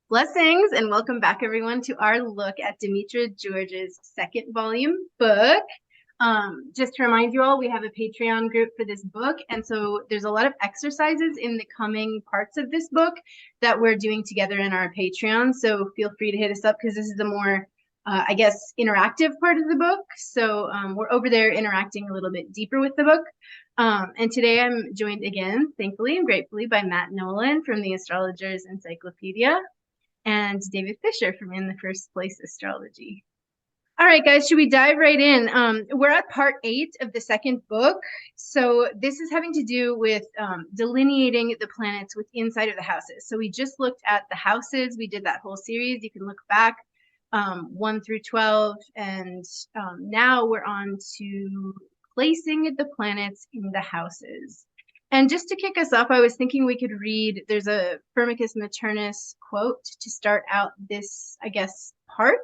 Blessings and welcome back, everyone, to our look at Demetra George's second volume book. Just to remind you all, we have a Patreon group for this book, and so there's a lot of exercises in the coming parts of this book that we're doing together in our Patreon. So feel free to hit us up because this is the more, interactive part of the book. So we're over there interacting a little bit deeper with the book. And today I'm joined again, thankfully and gratefully, by Matt Nolan from the Astrologer's Encyclopedia and David Fisher from In the First Place Astrology. All right, guys, should we dive right in? We're at part 8 of the second book. So this is having to do with delineating the planets with inside of the houses. So we just looked at the houses. We did that whole series. You can look back 1 through 12. And now we're on to placing the planets in the houses. And just to kick us off, I was thinking we could read, there's a Firmicus Maternus quote to start out this, part.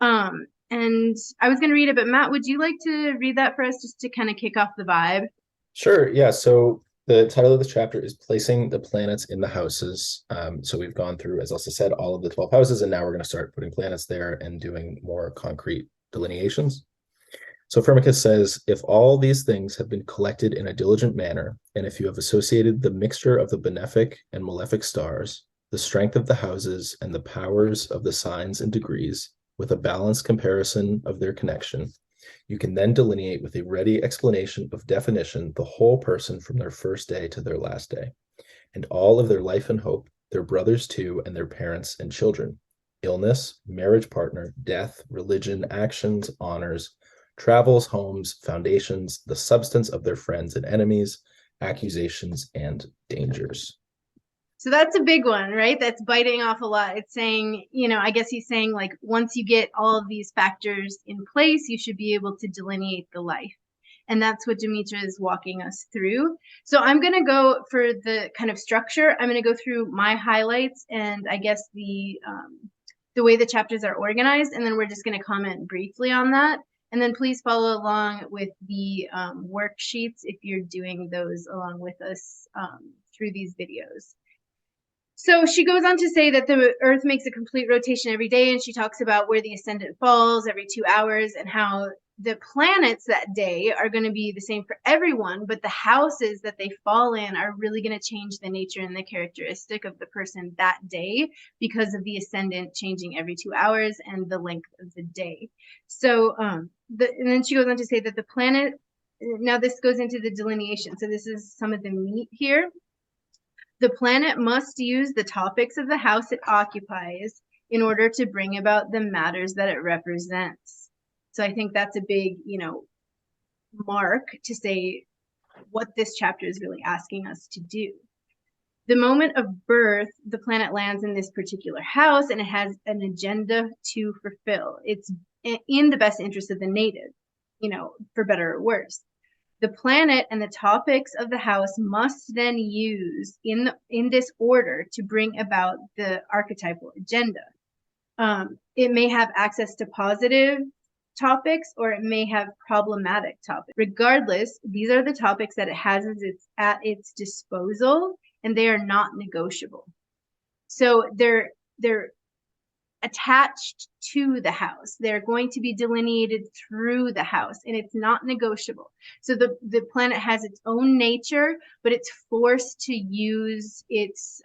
And I was going to read it, but Matt, would you like to read that for us just to kind of kick off the vibe? Sure. Yeah. So the title of this chapter is Placing the Planets in the Houses. So we've gone through, as Elsa said, all of the 12 houses, and now we're going to start putting planets there and doing more concrete delineations. So Firmicus says, if all these things have been collected in a diligent manner, and if you have associated the mixture of the benefic and malefic stars, the strength of the houses, and the powers of the signs and degrees, with a balanced comparison of their connection, you can then delineate with a ready explanation of definition the whole person from their first day to their last day, and all of their life and hope, their brothers too, and their parents and children, illness, marriage partner, death, religion, actions, honors, travels, homes, foundations, the substance of their friends and enemies, accusations, and dangers. So that's a big one, right? That's biting off a lot. It's saying, I guess he's saying, like, once you get all of these factors in place, you should be able to delineate the life. And that's what Demetra is walking us through. So I'm going to go for the kind of structure. I'm going to go through my highlights and I guess the way the chapters are organized. And then we're just going to comment briefly on that. And then please follow along with the worksheets if you're doing those along with us through these videos. So she goes on to say that the Earth makes a complete rotation every day, and she talks about where the ascendant falls every 2 hours and how the planets that day are going to be the same for everyone, but the houses that they fall in are really going to change the nature and the characteristic of the person that day because of the ascendant changing every 2 hours and the length of the day. So, and then she goes on to say that the planet, now this goes into the delineation. So this is some of the meat here. The planet must use the topics of the house it occupies in order to bring about the matters that it represents. So I think that's a big, mark to say what this chapter is really asking us to do. The moment of birth, the planet lands in this particular house and it has an agenda to fulfill. It's in the best interest of the native, for better or worse. The planet and the topics of the house must then use in this order to bring about the archetypal agenda. It may have access to positive topics or it may have problematic topics. Regardless, these are the topics that it has at its disposal, and they are not negotiable. So they're attached to the house. They're going to be delineated through the house, and it's not negotiable. So the planet has its own nature, but it's forced to use its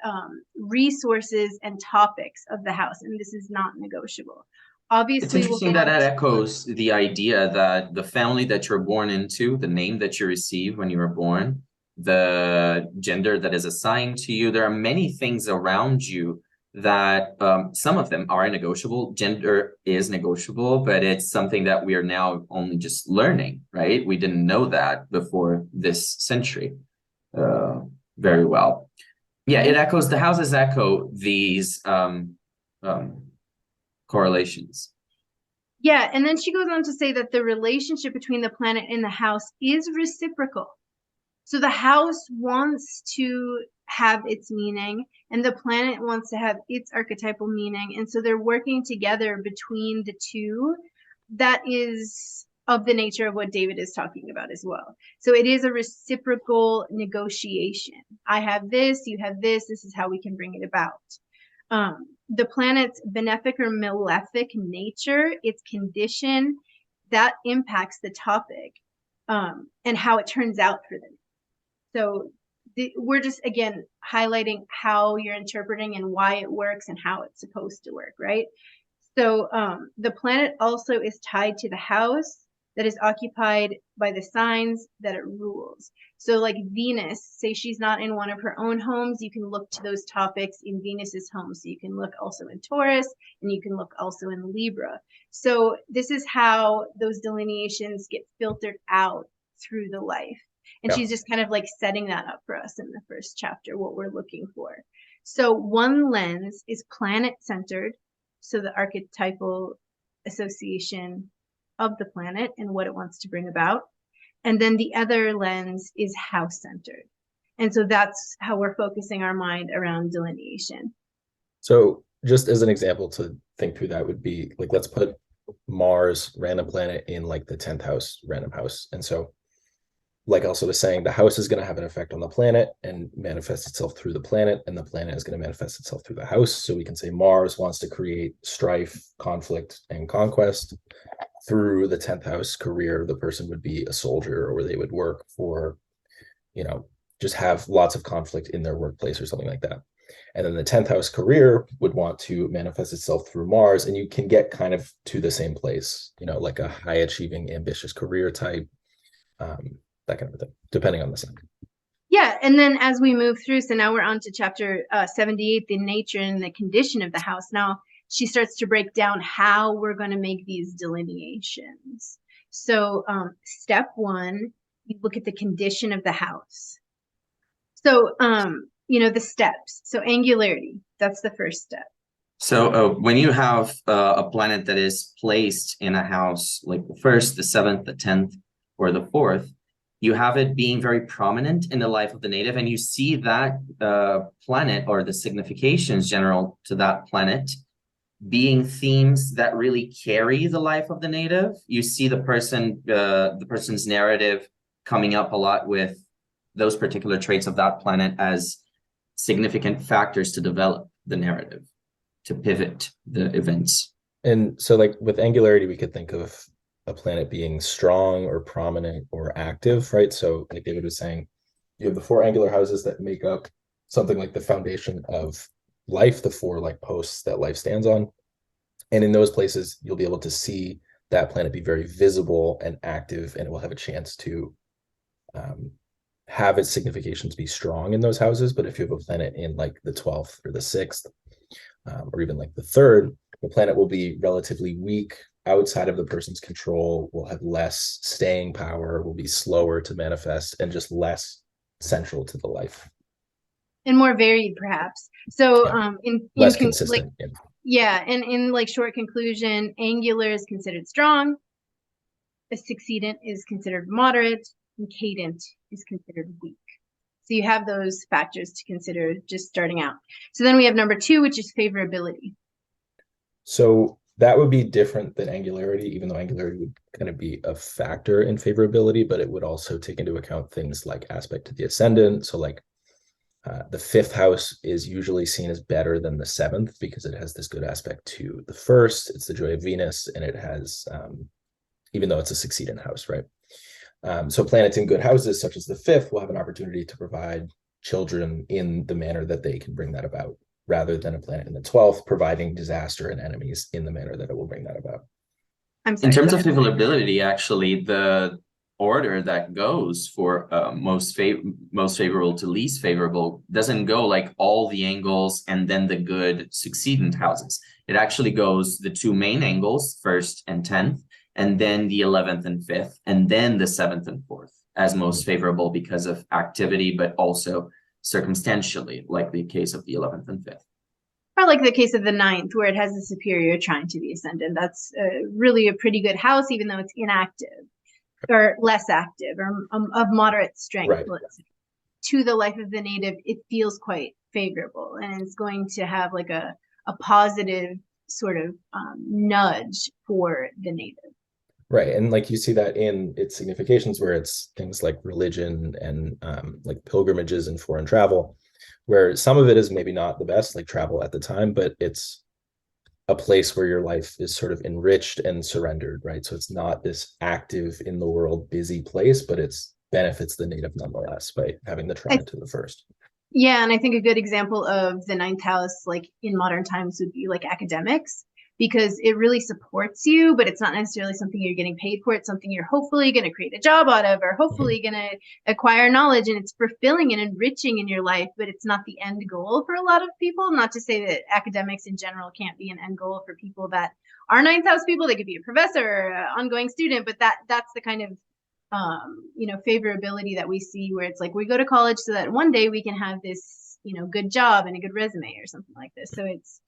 resources and topics of the house, and this is not negotiable. Obviously, it's interesting that echoes the idea that the family that you're born into, the name that you receive when you were born, the gender that is assigned to you, there are many things around you that some of them are negotiable. Gender is negotiable, but it's something that we are now only just learning, right? We didn't know that before this century very well. Yeah, it echoes, the houses echo these correlations. Yeah, and then she goes on to say that the relationship between the planet and the house is reciprocal. So the house wants to have its meaning and the planet wants to have its archetypal meaning. And so they're working together between the two. That is of the nature of what David is talking about as well. So it is a reciprocal negotiation. I have this, you have this is how we can bring it about. The planet's benefic or malefic nature, its condition, that impacts the topic and how it turns out for them. So we're just, again, highlighting how you're interpreting and why it works and how it's supposed to work, right? So the planet also is tied to the house that is occupied by the signs that it rules. So like Venus, say she's not in one of her own homes, you can look to those topics in Venus's home. So you can look also in Taurus, and you can look also in Libra. So this is how those delineations get filtered out through the life. And she's just kind of like setting that up for us in the first chapter, what we're looking for. So one lens is planet-centered, so the archetypal association of the planet and what it wants to bring about. And then the other lens is house-centered. And so that's how we're focusing our mind around delineation. So just as an example to think through that would be like, let's put Mars, random planet, in like the 10th house, random house. And so like also was saying, the house is going to have an effect on the planet and manifest itself through the planet, and the planet is going to manifest itself through the house. So we can say Mars wants to create strife, conflict, and conquest through the 10th house career. The person would be a soldier, or they would work for, just have lots of conflict in their workplace or something like that. And then the 10th house career would want to manifest itself through Mars, and you can get kind of to the same place, like a high achieving, ambitious career type, that kind of thing, depending on the sign. Yeah, and then as we move through, so now we're on to chapter 78, the nature and the condition of the house. Now she starts to break down how we're going to make these delineations. So step one, you look at the condition of the house. So, the steps. So angularity, that's the first step. So when you have a planet that is placed in a house, like the 1st, the 7th, the 10th, or the 4th, you have it being very prominent in the life of the native, and you see that planet or the significations general to that planet being themes that really carry the life of the native. You see the person's narrative coming up a lot with those particular traits of that planet as significant factors to develop the narrative, to pivot the events. And so like with angularity, we could think of a planet being strong or prominent or active, right? So like David was saying, you have the 4 angular houses that make up something like the foundation of life, the 4 like posts that life stands on. And in those places, you'll be able to see that planet be very visible and active, and it will have a chance to have its significations be strong in those houses. But if you have a planet in like the 12th or the 6th, or even like the 3rd, the planet will be relatively weak, outside of the person's control, will have less staying power, will be slower to manifest, and just less central to the life. And more varied, perhaps. So less consistent. And in like short conclusion, angular is considered strong, a succedent is considered moderate, and cadent is considered weak. So you have those factors to consider just starting out. So then we have number 2, which is favorability. So that would be different than angularity, even though angularity would kind of be a factor in favorability, but it would also take into account things like aspect to the ascendant. So like the 5th house is usually seen as better than the 7th because it has this good aspect to the 1st. It's the joy of Venus, and it has, even though it's a succedent house, right? So planets in good houses, such as the 5th, will have an opportunity to provide children in the manner that they can bring that about, rather than a planet in the 12th providing disaster and enemies in the manner that it will bring that about. I'm sorry, in terms of favorability, actually, the order that goes for most favorable to least favorable doesn't go like all the angles and then the good succeedent houses. It actually goes the 2 main angles, 1st and 10th, and then the 11th and 5th, and then the 7th and 4th as most favorable because of activity, but also circumstantially, like the case of the 11th and 5th. Or like the case of the 9th, where it has a superior trine to the ascendant. That's really a pretty good house, even though it's inactive or less active or of moderate strength. Right. To the life of the native, it feels quite favorable, and it's going to have like a positive sort of nudge for the native. Right. And like you see that in its significations, where it's things like religion and like pilgrimages and foreign travel. where some of it is maybe not the best, like travel at the time, but it's a place where your life is sort of enriched and surrendered, right? So it's not this active in the world busy place, but it's benefits the native nonetheless by having the trine to the first. Yeah, and I think a good example of the ninth house, like in modern times, would be like academics, because it really supports you, but it's not necessarily something you're getting paid for. It's something you're hopefully going to create a job out of, or hopefully going to acquire knowledge, and it's fulfilling and enriching in your life, but it's not the end goal for a lot of people. Not to say that academics in general can't be an end goal for people that are ninth house people. They could be a professor or an ongoing student, but that's the kind of favorability that we see, where it's like we go to college so that one day we can have this, good job and a good resume or something like this. So it's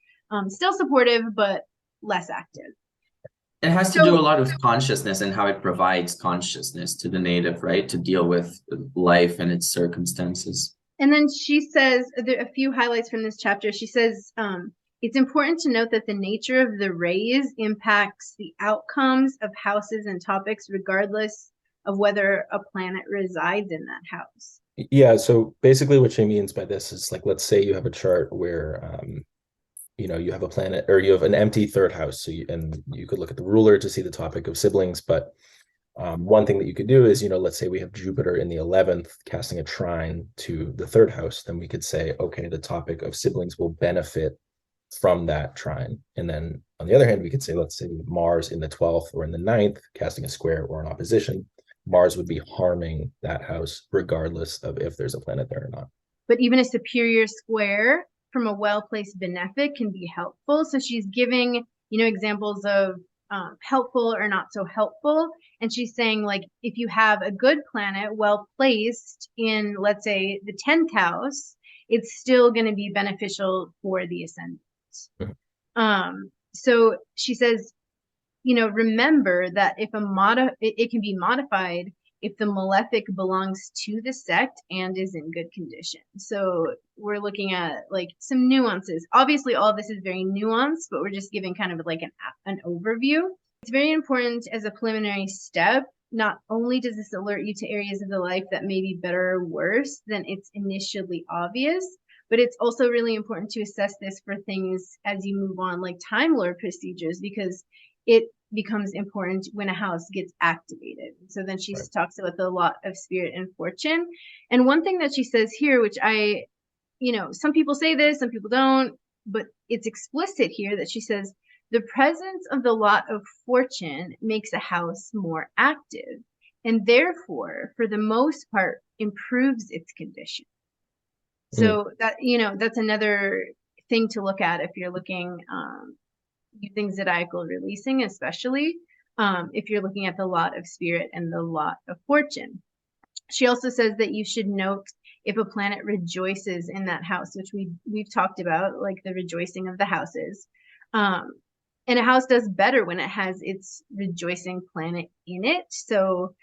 still supportive, but less active. It has to do a lot with consciousness and how it provides consciousness to the native, right? To deal with life and its circumstances. And then she says, there are a few highlights from this chapter. She says, it's important to note that the nature of the rays impacts the outcomes of houses and topics, regardless of whether a planet resides in that house. Yeah, so basically what she means by this is, like, let's say you have a chart where you have a planet, or you have an empty third house, and you could look at the ruler to see the topic of siblings, but one thing that you could do is, let's say we have Jupiter in the 11th casting a trine to the third house, then we could say, okay, the topic of siblings will benefit from that trine. And then on the other hand, we could say, let's say Mars in the 12th or in the 9th casting a square or an opposition, Mars would be harming that house regardless of if there's a planet there or not. But even a superior square from a well-placed benefic can be helpful. So she's giving, examples of helpful or not so helpful. And she's saying, like, if you have a good planet well-placed in, let's say, the 10th house, it's still going to be beneficial for the ascendant. Mm-hmm. So she says, remember that if it can be modified if the malefic belongs to the sect and is in good condition. So we're looking at like some nuances. Obviously, all of this is very nuanced, but we're just giving kind of like an overview. It's very important as a preliminary step. Not only does this alert you to areas of the life that may be better or worse than it's initially obvious, but it's also really important to assess this for things as you move on, like Time Lord procedures, because it becomes important when a house gets activated. So then she talks about the lot of spirit and fortune. And one thing that she says here, which some people say this, some people don't, but it's explicit here that she says, the presence of the lot of fortune makes a house more active and therefore, for the most part, improves its condition. So that, that's another thing to look at if you're looking using zodiacal releasing, especially if you're looking at the lot of spirit and the lot of fortune. She also says that you should note if a planet rejoices in that house, which we've talked about, like the rejoicing of the houses. And a house does better when it has its rejoicing planet in it. So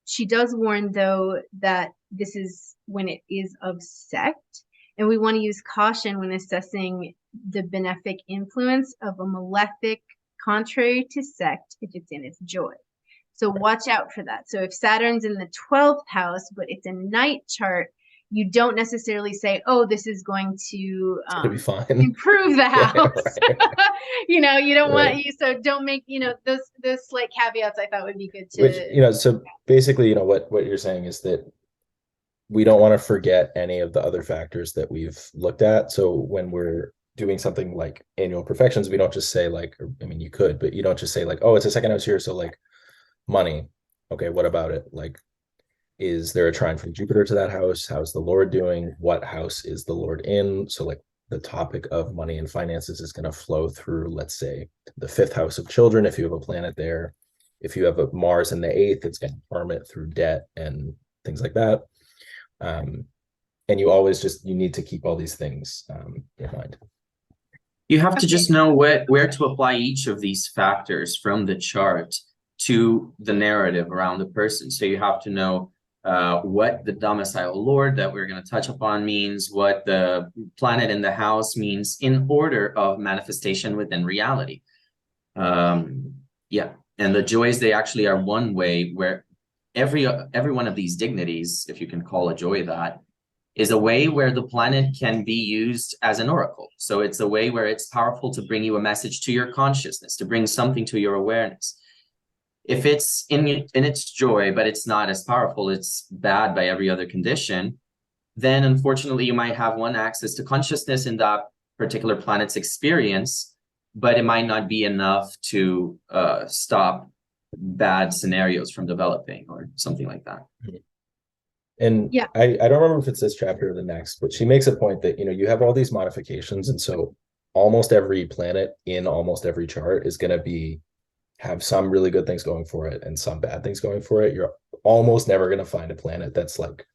she does warn, though, that this is when it is of sect. And we want to use caution when assessing the benefic influence of a malefic contrary to sect if it's in its joy. So watch out for that. So if Saturn's in the 12th house, but it's a night chart, you don't necessarily say, oh, this is going to be fine. Improve the house. You don't want you. So don't make, those slight caveats I thought would be good to. Which, so basically, what you're saying is that we don't want to forget any of the other factors that we've looked at. So when we're doing something like annual perfections, we don't just say like, you could, but you don't just say like, oh, it's a second house here. So like money. Okay, what about it? Like, is there a trine from Jupiter to that house? How's the Lord doing? What house is the Lord in? So like the topic of money and finances is going to flow through, let's say, the 5th house of children, if you have a planet there. If you have a Mars in the 8th, it's going to harm it through debt and things like that. And you always you need to keep all these things in mind. You have to just know where to apply each of these factors from the chart to the narrative around the person. So you have to know what the domicile lord that we're going to touch upon means, what the planet in the house means in order of manifestation within reality. And the joys, they actually are one way where every one of these dignities, if you can call a joy that, is a way where the planet can be used as an oracle. So it's a way where it's powerful to bring you a message to your consciousness, to bring something to your awareness. If it's in its joy, but it's not as powerful, it's bad by every other condition, then unfortunately you might have one access to consciousness in that particular planet's experience, but it might not be enough to stop bad scenarios from developing or something like that. And Yeah. I don't remember if it's this chapter or the next, but she makes a point that, you have all these modifications. And so almost every planet in almost every chart is going to have some really good things going for it and some bad things going for it. You're almost never going to find a planet that's like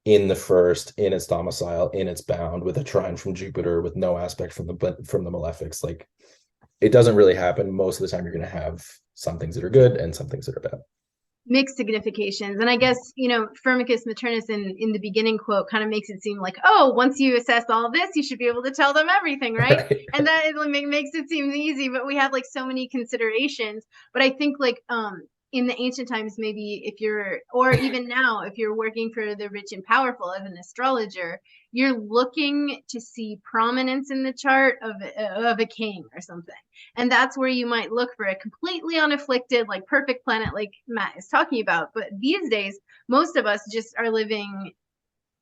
in the first, in its domicile, in its bound, with a trine from Jupiter, with no aspect from the malefics. Like, it doesn't really happen. Most of the time you're going to have some things that are good and some things that are bad. Mixed significations. And I guess, Firmicus Maternus in the beginning quote kind of makes it seem like, oh, once you assess all of this, you should be able to tell them everything, right? And that makes it seem easy, but we have like so many considerations. But I think like in the ancient times, maybe if you're, or even now, if you're working for the rich and powerful as an astrologer, you're looking to see prominence in the chart of a king or something. And that's where you might look for a completely unafflicted, like perfect planet like Matt is talking about. But these days, most of us just are living,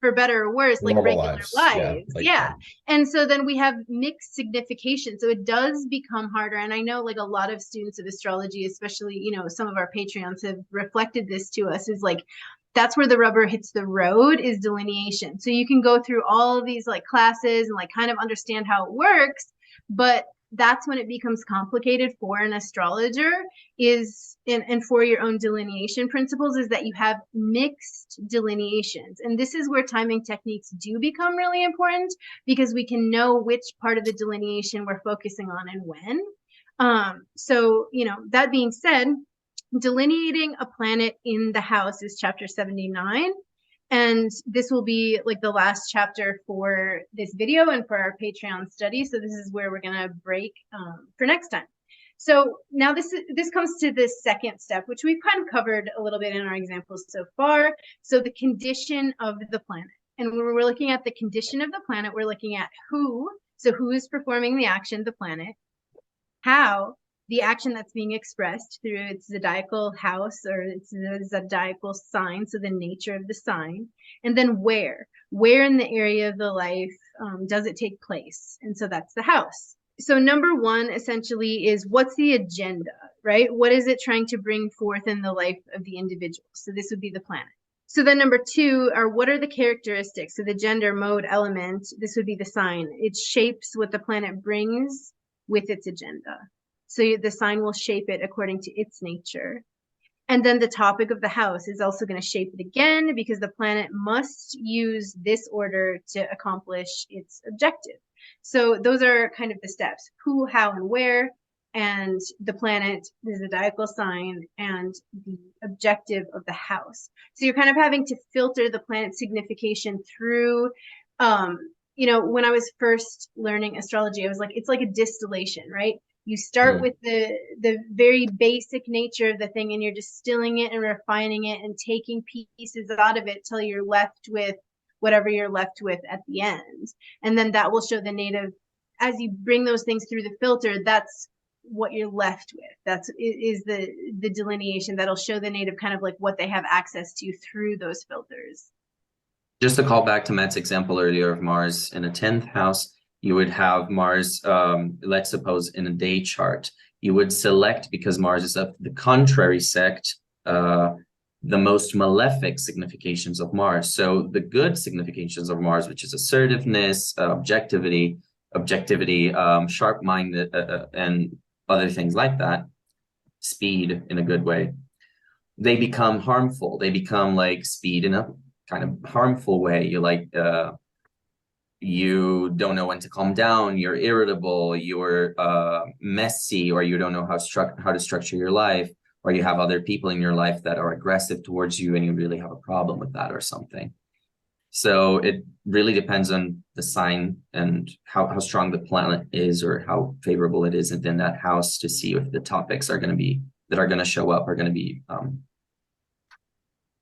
for better or worse, like normal regular lives. Yeah. And so then we have mixed signification. So it does become harder. And I know like a lot of students of astrology, especially, some of our Patreons have reflected this to us, is like, that's where the rubber hits the road, is delineation. So you can go through all of these like classes and like kind of understand how it works, but that's when it becomes complicated for an astrologer, and for your own delineation principles, is that you have mixed delineations. And this is where timing techniques do become really important, because we can know which part of the delineation we're focusing on and when. So, that being said, delineating a planet in the house is chapter 79. And this will be like the last chapter for this video and for our Patreon study. So this is where we're going to break for next time. So now this comes to the second step, which we've kind of covered a little bit in our examples so far. So the condition of the planet. And when we're looking at the condition of the planet, we're looking at who. So who is performing the action, the planet, how, the action that's being expressed through its zodiacal house or its zodiacal sign, so the nature of the sign, and then where in the area of the life does it take place, and so that's the house. So number one essentially is, what's the agenda, right? What is it trying to bring forth in the life of the individual? So this would be the planet. So then number two are, what are the characteristics? So the gender, mode, element, this would be the sign. It shapes what the planet brings with its agenda. So the sign will shape it according to its nature. And then the topic of the house is also going to shape it again, because the planet must use this order to accomplish its objective. So those are kind of the steps: who, how, and where, and the planet, the zodiacal sign, and the objective of the house. So you're kind of having to filter the planet's signification through when I was first learning astrology, I was like, it's like a distillation, right? You start with the very basic nature of the thing, and you're distilling it and refining it and taking pieces out of it till you're left with whatever you're left with at the end. And then that will show the native, as you bring those things through the filter, that's what you're left with. That's is the delineation that'll show the native kind of like what they have access to through those filters. Just to call back to Matt's example earlier of Mars in a 10th house, you would have Mars, let's suppose in a day chart, you would select, because Mars is of the contrary sect, the most malefic significations of Mars. So the good significations of Mars, which is assertiveness, objectivity, sharp-minded, and other things like that, speed in a good way, they become harmful. They become like speed in a kind of harmful way. You're like, you don't know when to calm down, you're irritable, you're messy, or you don't know how to structure your life, or you have other people in your life that are aggressive towards you and you really have a problem with that or something. So it really depends on the sign and how strong the planet is, or how favorable it is within that house, to see if the topics are going to be, that are going to show up, are going to be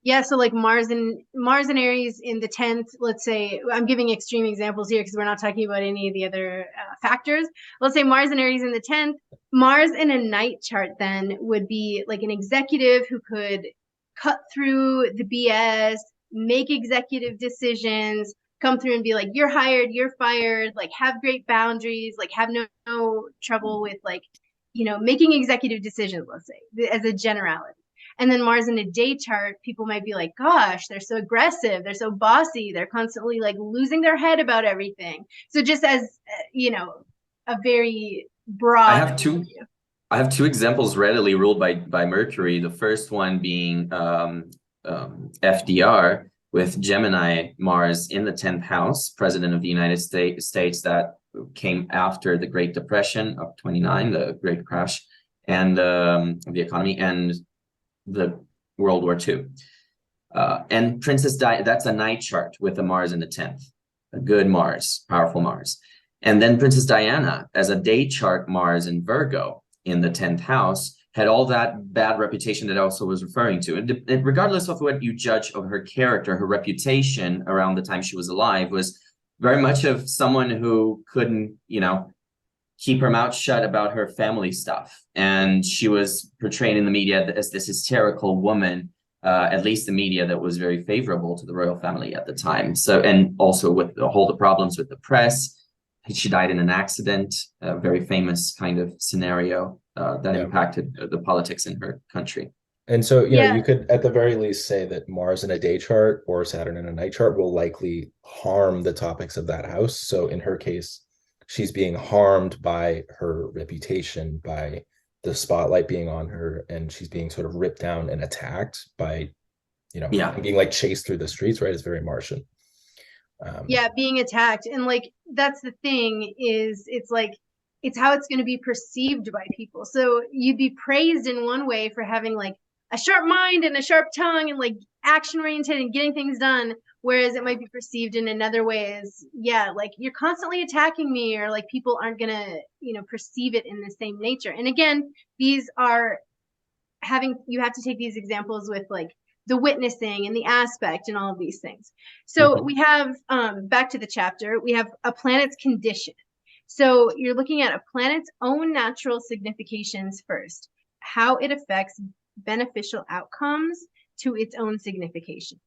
Yeah, so like Mars and Aries in the 10th, let's say, I'm giving extreme examples here because we're not talking about any of the other factors. Let's say Mars and Aries in the 10th. Mars in a night chart then would be like an executive who could cut through the BS, make executive decisions, come through and be like, you're hired, you're fired, like have great boundaries, like have no trouble with like, making executive decisions, let's say, as a generality. And then Mars in a day chart, people might be like, gosh, they're so aggressive, they're so bossy, they're constantly like losing their head about everything. So just as, a very broad. I have two examples readily ruled by Mercury. The first one being FDR with Gemini Mars in the 10th house, president of the United States, that came after the Great Depression of 29, the Great Crash, and the economy, and the World War II. And Princess Di, that's a night chart with the Mars in the 10th, a good Mars, powerful Mars. And then Princess Diana, as a day chart Mars in Virgo in the 10th house, had all that bad reputation that I also was referring to. And regardless of what you judge of her character, her reputation around the time she was alive was very much of someone who couldn't, keep her mouth shut about her family stuff. And she was portrayed in the media as this hysterical woman, at least the media that was very favorable to the royal family at the time. So, and also with the problems with the press, she died in an accident, a very famous kind of scenario that impacted the politics in her country. And so, you could at the very least say that Mars in a day chart or Saturn in a night chart will likely harm the topics of that house. So in her case, she's being harmed by her reputation, by the spotlight being on her, and she's being sort of ripped down and attacked by, being like chased through the streets, right? It's very Martian. Being attacked. And like, that's the thing is it's like, it's how it's going to be perceived by people. So you'd be praised in one way for having like a sharp mind and a sharp tongue and like action oriented and getting things done. Whereas it might be perceived in another way as, like you're constantly attacking me, or like people aren't going to, perceive it in the same nature. And again, these are you have to take these examples with like the witnessing and the aspect and all of these things. So we have, back to the chapter, we have a planet's condition. So you're looking at a planet's own natural significations first, how it affects beneficial outcomes to its own significations.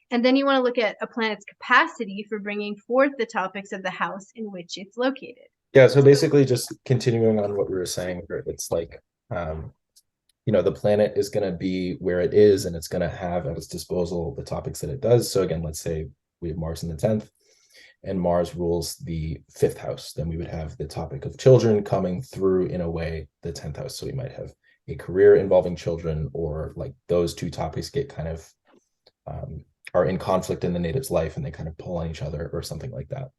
And then you want to look at a planet's capacity for bringing forth the topics of the house in which it's located. Yeah, so basically just continuing on what we were saying, it's like, the planet is going to be where it is, and it's going to have at its disposal the topics that it does. So again, let's say we have Mars in the 10th, and Mars rules the 5th house. Then we would have the topic of children coming through in a way, the 10th house. So we might have a career involving children, or like those two topics get kind of are in conflict in the native's life and they kind of pull on each other or something like that.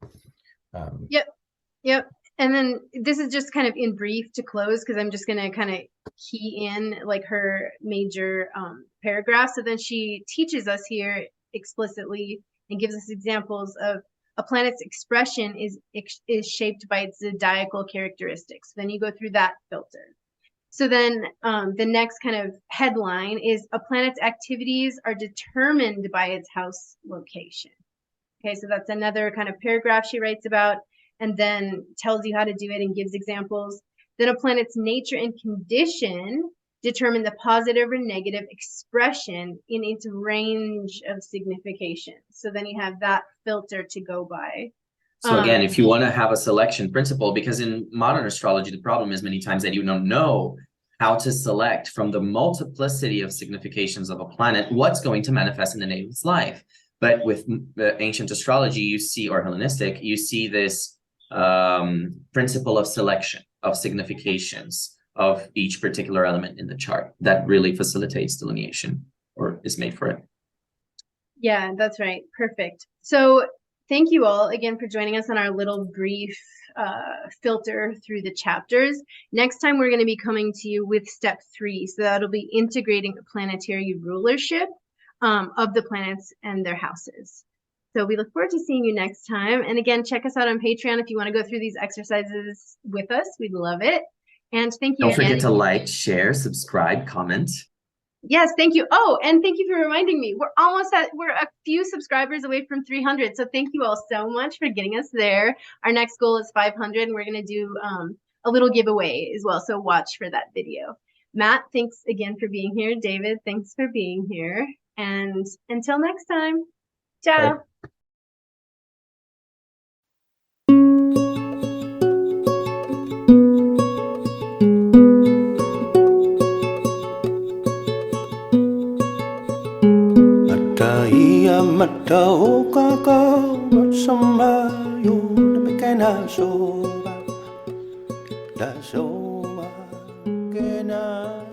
Yep. And then this is just kind of in brief to close, because I'm just going to kind of key in like her major paragraph. So then she teaches us here explicitly and gives us examples of a planet's expression is shaped by its zodiacal characteristics. Then you go through that filter. So then the next kind of headline is a planet's activities are determined by its house location. Okay, so that's another kind of paragraph she writes about, and then tells you how to do it and gives examples. Then a planet's nature and condition determine the positive or negative expression in its range of signification. So then you have that filter to go by. So again, if you want to have a selection principle, because in modern astrology, the problem is many times that you don't know how to select from the multiplicity of significations of a planet what's going to manifest in the native's life. But with ancient astrology, you see, or Hellenistic, you see this principle of selection, of significations of each particular element in the chart that really facilitates delineation, or is made for it. Yeah, that's right. Perfect. So thank you all again for joining us on our little brief filter through the chapters. Next time, we're going to be coming to you with step 3. So that'll be integrating a planetary rulership of the planets and their houses. So we look forward to seeing you next time. And again, check us out on Patreon if you want to go through these exercises with us. We'd love it. And thank you. Don't forget to like, share, subscribe, comment. Yes, thank you. Oh, and thank you for reminding me. We're a few subscribers away from 300. So thank you all so much for getting us there. Our next goal is 500, and we're going to do a little giveaway as well. So watch for that video. Matt, thanks again for being here. David, thanks for being here. And until next time, ciao. Bye. Matao ka bersama you demikian soba da soba kena